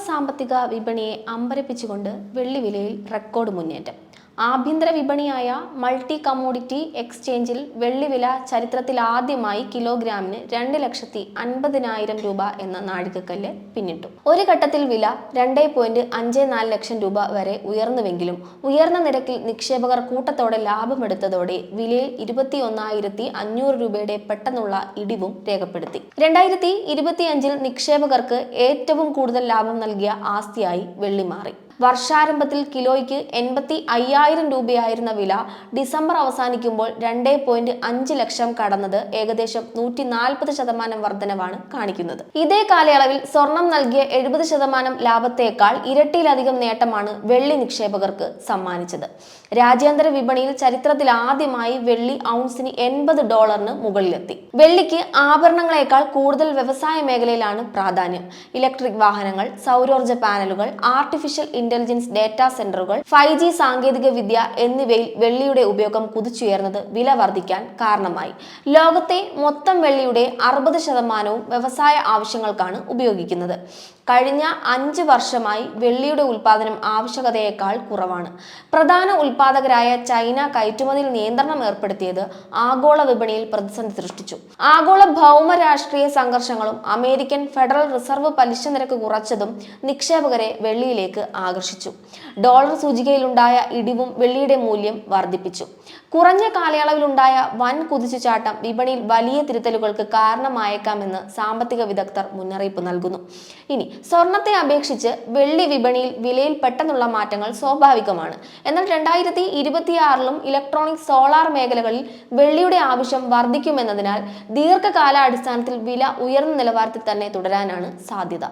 സാമ്പത്തിക വിപണിയെ അമ്പരപ്പിച്ചുകൊണ്ട് വെള്ളി വിലയിൽ റെക്കോർഡ് മുന്നേറ്റം. ആഭ്യന്തര വിപണിയായ മൾട്ടി കമ്മോഡിറ്റി എക്സ്ചേഞ്ചിൽ വെള്ളി വില ചരിത്രത്തിൽ ആദ്യമായി കിലോഗ്രാമിന് 2,50,000 രൂപ എന്ന നാഴികക്കല്ല് പിന്നിട്ടു. ഒരു ഘട്ടത്തിൽ വില 2.54 ലക്ഷം രൂപ വരെ ഉയർന്നുവെങ്കിലും ഉയർന്ന നിരക്കിൽ നിക്ഷേപകർ കൂട്ടത്തോടെ ലാഭമെടുത്തതോടെ വിലയിൽ 21,500 രൂപയുടെ പെട്ടെന്നുള്ള ഇടിവും രേഖപ്പെടുത്തി. 2025 നിക്ഷേപകർക്ക് ഏറ്റവും കൂടുതൽ ലാഭം നൽകിയ ആസ്തിയായി വെള്ളി മാറി. വർഷാരംഭത്തിൽ കിലോയ്ക്ക് 85,000 രൂപയായിരുന്ന വില ഡിസംബർ അവസാനിക്കുമ്പോൾ 2.5 ലക്ഷം കടന്നത് ഏകദേശം 140% വർധനവാണ് കാണിക്കുന്നത്. ഇതേ കാലയളവിൽ സ്വർണം നൽകിയ 70% ലാഭത്തേക്കാൾ ഇരട്ടിയിലധികം നേട്ടമാണ് വെള്ളി നിക്ഷേപകർക്ക് സമ്മാനിച്ചത്. രാജ്യാന്തര വിപണിയിൽ ചരിത്രത്തിൽ ആദ്യമായി വെള്ളി ഔൺസിന് $80 മുകളിലെത്തി. വെള്ളിക്ക് ആഭരണങ്ങളെക്കാൾ കൂടുതൽ വ്യവസായ മേഖലയിലാണ് പ്രാധാന്യം. ഇലക്ട്രിക് വാഹനങ്ങൾ, സൗരോർജ്ജ പാനലുകൾ, ആർട്ടിഫിഷ്യൽ ഇന്റലിജൻസ് ഡേറ്റാ സെന്ററുകൾ, 5G സാങ്കേതിക വിദ്യ എന്നിവയിൽ വെള്ളിയുടെ ഉപയോഗം കുതിച്ചുയർന്നത് വില വർദ്ധിക്കാൻ കാരണമായി. ലോകത്തെ മൊത്തം വെള്ളിയുടെ 60% വ്യവസായ ആവശ്യങ്ങൾക്കാണ് ഉപയോഗിക്കുന്നത്. കഴിഞ്ഞ 5 വർഷമായി വെള്ളിയുടെ ഉൽപാദനം ആവശ്യകതയേക്കാൾ കുറവാണ്. പ്രധാന ഉൽപാദകരായ ചൈന കയറ്റുമതിയിൽ നിയന്ത്രണം ഏർപ്പെടുത്തിയത് ആഗോള വിപണിയിൽ പ്രതിസന്ധി സൃഷ്ടിച്ചു. ആഗോള ഭൗമ രാഷ്ട്രീയ സംഘർഷങ്ങളും അമേരിക്കൻ ഫെഡറൽ റിസർവ് പലിശ നിരക്ക് കുറച്ചതും നിക്ഷേപകരെ വെള്ളിയിലേക്ക് ആകർഷിച്ചു. ഡോളർ സൂചികയിലുണ്ടായ ഇടിവും വെള്ളിയുടെ മൂല്യം വർദ്ധിപ്പിച്ചു. കുറഞ്ഞ കാലയളവിലുണ്ടായ വൻ കുതിച്ചുചാട്ടം വിപണിയിൽ വലിയ തിരുത്തലുകൾക്ക് കാരണമായേക്കാമെന്ന് സാമ്പത്തിക വിദഗ്ധർ മുന്നറിയിപ്പ് നൽകുന്നു. ഇനി സ്വർണത്തെ അപേക്ഷിച്ച് വെള്ളി വിപണിയിൽ വിലയിൽ പെട്ടെന്നുള്ള മാറ്റങ്ങൾ സ്വാഭാവികമാണ്. എന്നാൽ 2026 ഇലക്ട്രോണിക്, സോളാർ മേഖലകളിൽ വെള്ളിയുടെ ആവശ്യം വർദ്ധിക്കുമെന്നതിനാൽ ദീർഘകാലാടിസ്ഥാനത്തിൽ വില ഉയർന്ന നിലവാരത്തിൽ തന്നെ തുടരാനാണ് സാധ്യത.